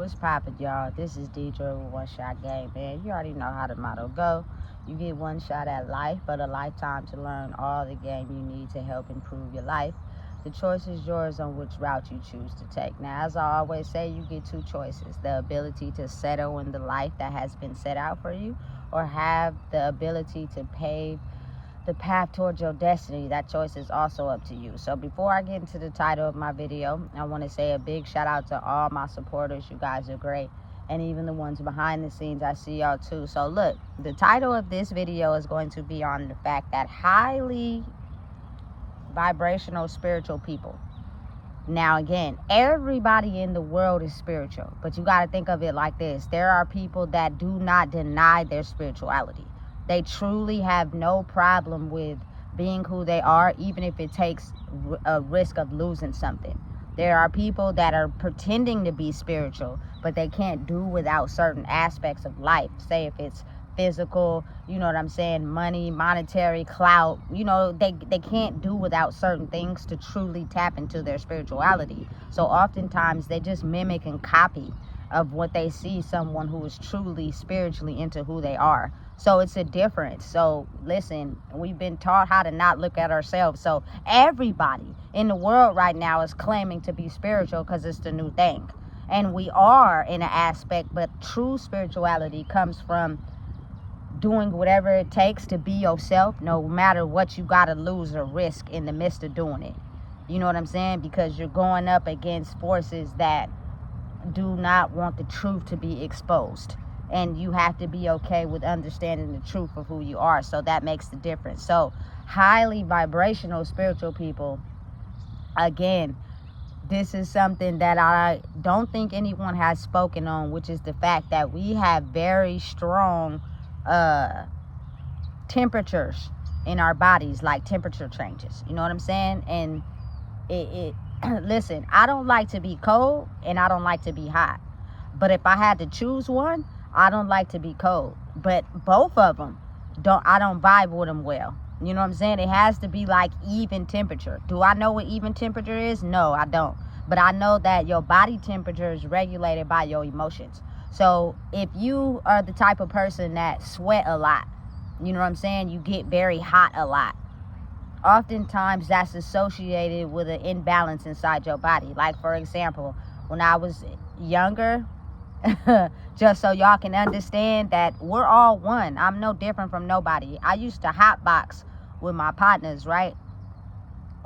What's poppin', y'all? This is Deidre with One Shot Game, man. You already know how the motto go. You get one shot at life, but a lifetime to learn all the game you need to help improve your life. The choice is yours on which route you choose to take. Now, as I always say, you get two choices. The ability to settle in the life that has been set out for you, or have the ability to pave the path towards your destiny. That choice is also up to you. So before I get into the title of my video, I want to say a big shout out to all my supporters. You guys are great. And even the ones behind the scenes, I see y'all too. So look, the title of this video is going to be on the fact that highly vibrational spiritual people. Now again, everybody in the world is spiritual, but you got to think of it like this. There are people that do not deny their spirituality. They truly have no problem with being who they are, even if it takes a risk of losing something. There are people that are pretending to be spiritual, but they can't do without certain aspects of life. Say if it's physical, you know what I'm saying, money, monetary, clout, you know, they can't do without certain things to truly tap into their spirituality. So oftentimes they just mimic and copy of what they see someone who is truly spiritually into who they are. So it's a difference. So listen, we've been taught how to not look at ourselves. So everybody in the world right now is claiming to be spiritual because it's the new thing. And we are in an aspect, but true spirituality comes from doing whatever it takes to be yourself, no matter what you got to lose or risk in the midst of doing it. You know what I'm saying? Because you're going up against forces that do not want the truth to be exposed. And you have to be okay with understanding the truth of who you are. So that makes the difference. So highly vibrational spiritual people, again, this is something that I don't think anyone has spoken on, which is the fact that we have very strong temperatures in our bodies, like temperature changes. You know what I'm saying? And it listen, I don't like to be cold and I don't like to be hot. But if I had to choose one, I don't like to be cold. But both of them, I don't vibe with them well. You know what I'm saying? It has to be like even temperature. Do I know what even temperature is? No, I don't. But I know that your body temperature is regulated by your emotions. So if you are the type of person that sweat a lot, you know what I'm saying? You get very hot a lot. Oftentimes that's associated with an imbalance inside your body. Like, for example, when I was younger, just so y'all can understand that we're all one. I'm no different from nobody. I used to hotbox with my partners, right?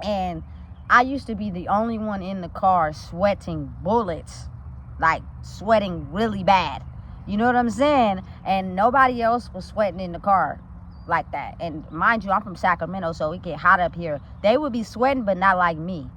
And I used to be the only one in the car sweating bullets, like sweating really bad. You know what I'm saying? And nobody else was sweating in the car like that. And mind you, I'm from Sacramento, so it get hot up here. They would be sweating, but not like me.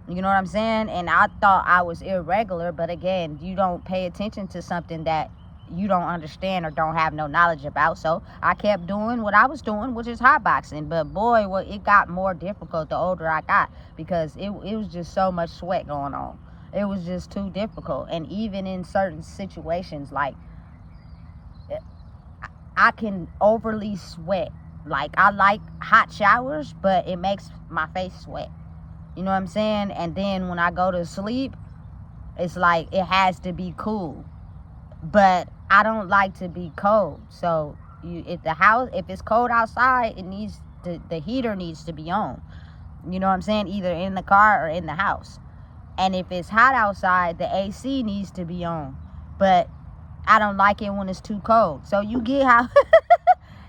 You know what I'm saying? And I thought I was irregular, but again, you don't pay attention to something that you don't understand or don't have no knowledge about. So I kept doing what I was doing, which is hotboxing. But boy, well, it got more difficult the older I got, because it was just so much sweat going on. It was just too difficult. And even in certain situations, like I can overly sweat. Like, I like hot showers, but it makes my face sweat. You know what I'm saying? And then when I go to sleep, it's like it has to be cool. But I don't like to be cold. So if it's cold outside, the heater needs to be on. You know what I'm saying? Either in the car or in the house. And if it's hot outside, the AC needs to be on. But I don't like it when it's too cold. So you get how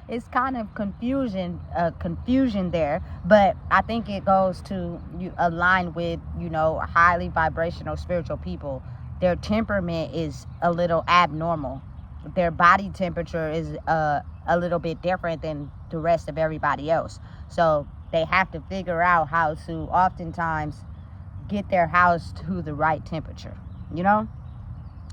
it's kind of confusion there. But I think it goes to align with, you know, highly vibrational spiritual people. Their temperament is a little abnormal. Their body temperature is a little bit different than the rest of everybody else. So they have to figure out how to oftentimes get their house to the right temperature, you know?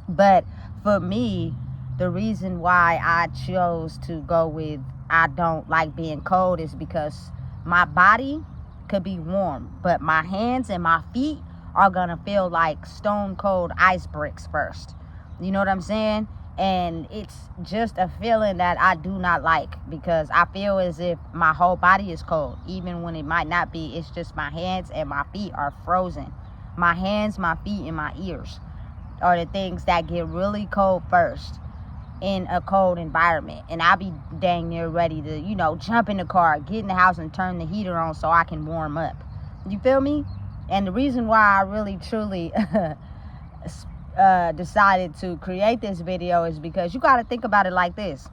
But for me, the reason why I chose to go with I don't like being cold is because my body could be warm, but my hands and my feet are gonna feel like stone cold ice bricks first. You know what I'm saying? And it's just a feeling that I do not like, because I feel as if my whole body is cold, even when it might not be. It's just my hands and my feet are frozen. My hands, my feet, and my ears. are the things that get really cold first in a cold environment. And I'll be dang near ready to, you know, jump in the car, get in the house and turn the heater on so I can warm up. You feel me? And the reason why I really truly decided to create this video is because you got to think about it like this.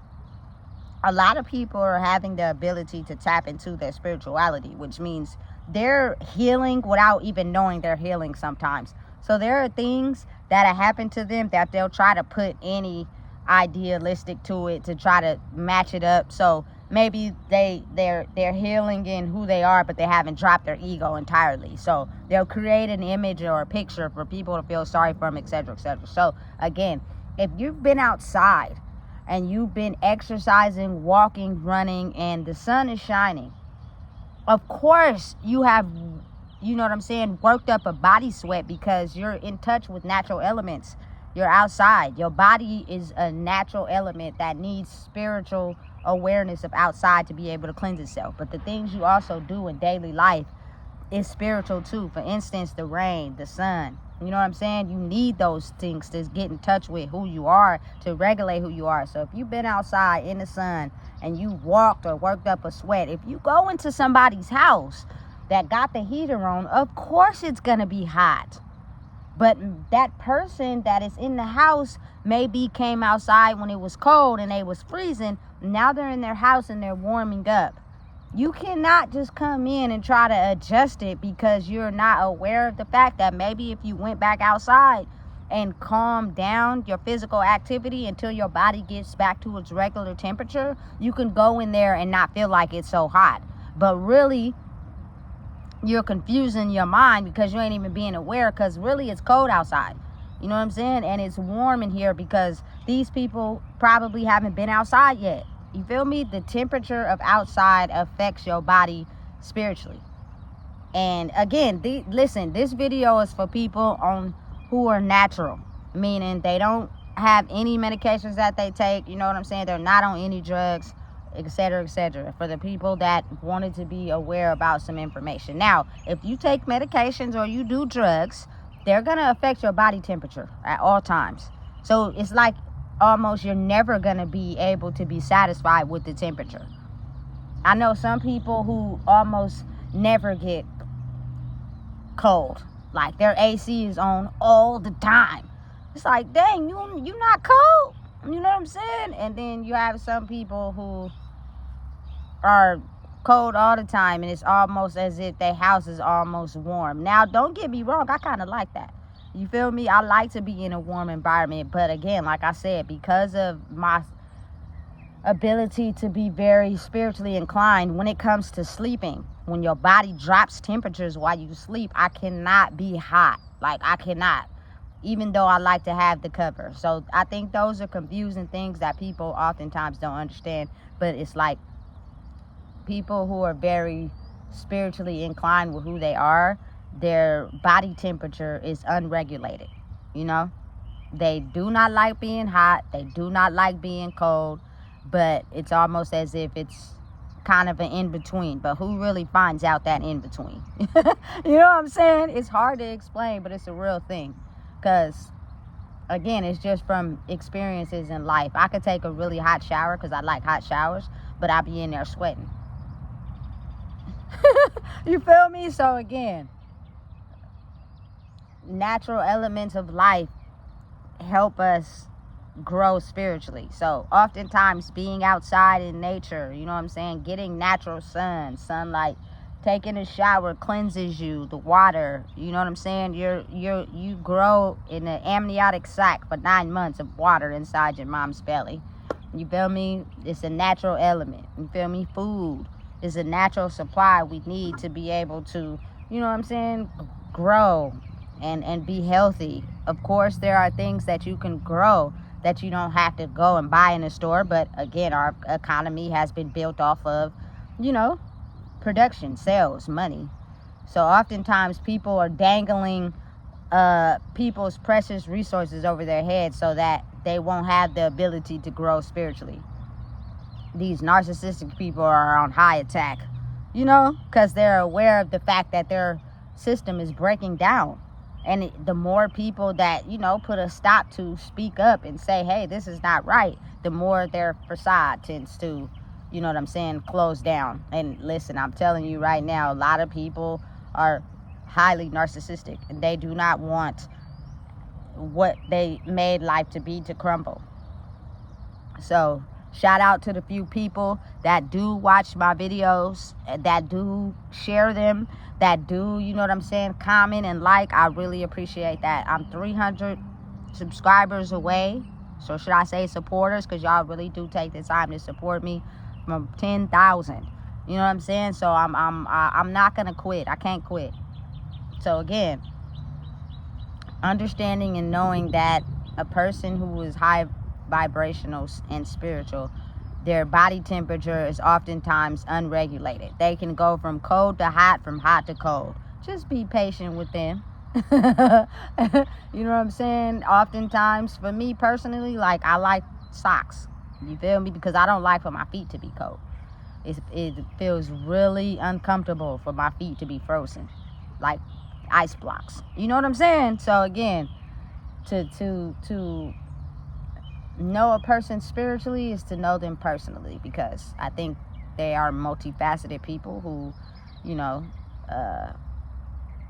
A lot of people are having the ability to tap into their spirituality, which means they're healing without even knowing they're healing sometimes. So there are things that have happened to them that they'll try to put any idealistic to it to try to match it up. So maybe they're healing in who they are, but they haven't dropped their ego entirely. So they'll create an image or a picture for people to feel sorry for them, etc., etc. So again, if you've been outside and you've been exercising, walking, running, and the sun is shining, of course you have, you know what I'm saying, worked up a body sweat because you're in touch with natural elements. You're outside. Your body is a natural element that needs spiritual awareness of outside to be able to cleanse itself. But the things you also do in daily life is spiritual too. For instance, the rain, the sun. You know what I'm saying? You need those things to get in touch with who you are, to regulate who you are. So if you've been outside in the sun and you walked or worked up a sweat, if you go into somebody's house that got the heater on, of course it's going to be hot. But that person that is in the house maybe came outside when it was cold and they was freezing. Now they're in their house and they're warming up. You cannot just come in and try to adjust it because you're not aware of the fact that maybe if you went back outside and calmed down your physical activity until your body gets back to its regular temperature, you can go in there and not feel like it's so hot. But really, you're confusing your mind because you ain't even being aware, because really it's cold outside. You know what I'm saying? And it's warm in here because these people probably haven't been outside yet. You feel me? The temperature of outside affects your body spiritually. And again, listen, this video is for people who are natural, meaning they don't have any medications that they take. You know what I'm saying? They're not on any drugs, etc., etc. For the people that wanted to be aware about some information. Now, if you take medications or you do drugs, they're going to affect your body temperature at all times. So it's like almost you're never going to be able to be satisfied with the temperature. I know some people who almost never get cold. Like their AC is on all the time. It's like, dang, you not cold. You know what I'm saying? And then you have some people who are cold all the time, and it's almost as if their house is almost warm. Now, don't get me wrong, I kind of like that. You feel me? I like to be in a warm environment, but again, like I said, because of my ability to be very spiritually inclined when it comes to sleeping, when your body drops temperatures while you sleep, I cannot be hot. Like, I cannot, even though I like to have the cover. So I think those are confusing things that people oftentimes don't understand. But it's like people who are very spiritually inclined with who they are, their body temperature is unregulated. You know, they do not like being hot, they do not like being cold, but it's almost as if it's kind of an in-between. But who really finds out that in-between? You know what I'm saying? It's hard to explain, but it's a real thing. Because again, it's just from experiences in life. I could take a really hot shower because I like hot showers, but I'll be in there sweating. You feel me? So again, natural elements of life help us grow spiritually. So oftentimes being outside in nature, you know what I'm saying, getting natural sunlight, taking a shower cleanses you, the water, you know what I'm saying, you grow in an amniotic sac for 9 months of water inside your mom's belly. You feel me? It's a natural element. You feel me? Food is a natural supply we need to be able to, you know what I'm saying, grow and be healthy. Of course, there are things that you can grow that you don't have to go and buy in a store. But again, our economy has been built off of, you know, production, sales, money. So oftentimes people are dangling people's precious resources over their heads so that they won't have the ability to grow spiritually. These narcissistic people are on high attack, you know, because they're aware of the fact that their system is breaking down. And the more people that, you know, put a stop to speak up and say, hey, this is not right, the more their facade tends to, you know what I'm saying, close down. And listen, I'm telling you right now, a lot of people are highly narcissistic, and they do not want what they made life to be to crumble. So shout out to the few people that do watch my videos, that do share them, that do, you know what I'm saying, comment and like. I really appreciate that. I'm 300 subscribers away. So should I say supporters? Because y'all really do take the time to support me, from 10,000. You know what I'm saying? So I'm not gonna quit. I can't quit. So again, understanding and knowing that a person who is high vibrational and spiritual, their body temperature is oftentimes unregulated. They can go from cold to hot, from hot to cold. Just be patient with them. You know what I'm saying? Oftentimes, for me personally, like, I like socks. You feel me? Because I don't like for my feet to be cold. It feels really uncomfortable for my feet to be frozen, like ice blocks. You know what I'm saying? So again, to know a person spiritually is to know them personally, because I think they are multifaceted people who, you know,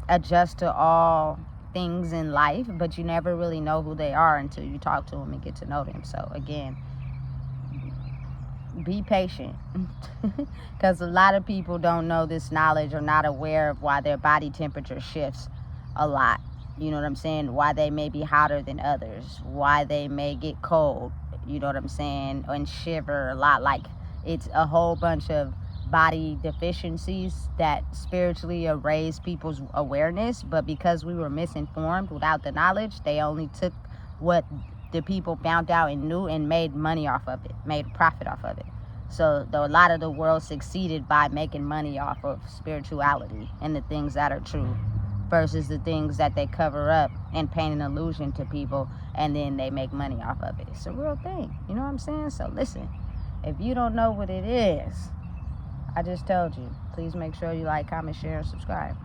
adjust to all things in life, but you never really know who they are until you talk to them and get to know them. So again, be patient, because a lot of people don't know this knowledge, or not aware of why their body temperature shifts a lot. You know what I'm saying? Why they may be hotter than others, why they may get cold, you know what I'm saying, and shiver a lot. Like, it's a whole bunch of body deficiencies that spiritually raise people's awareness, but because we were misinformed without the knowledge, they only took what the people found out and knew and made money off of it, made profit off of it. So a lot of the world succeeded by making money off of spirituality and the things that are true, versus the things that they cover up and paint an illusion to people, and then they make money off of it. It's a real thing, you know what I'm saying? So listen, if you don't know what it is, I just told you, please make sure you like, comment, share, and subscribe.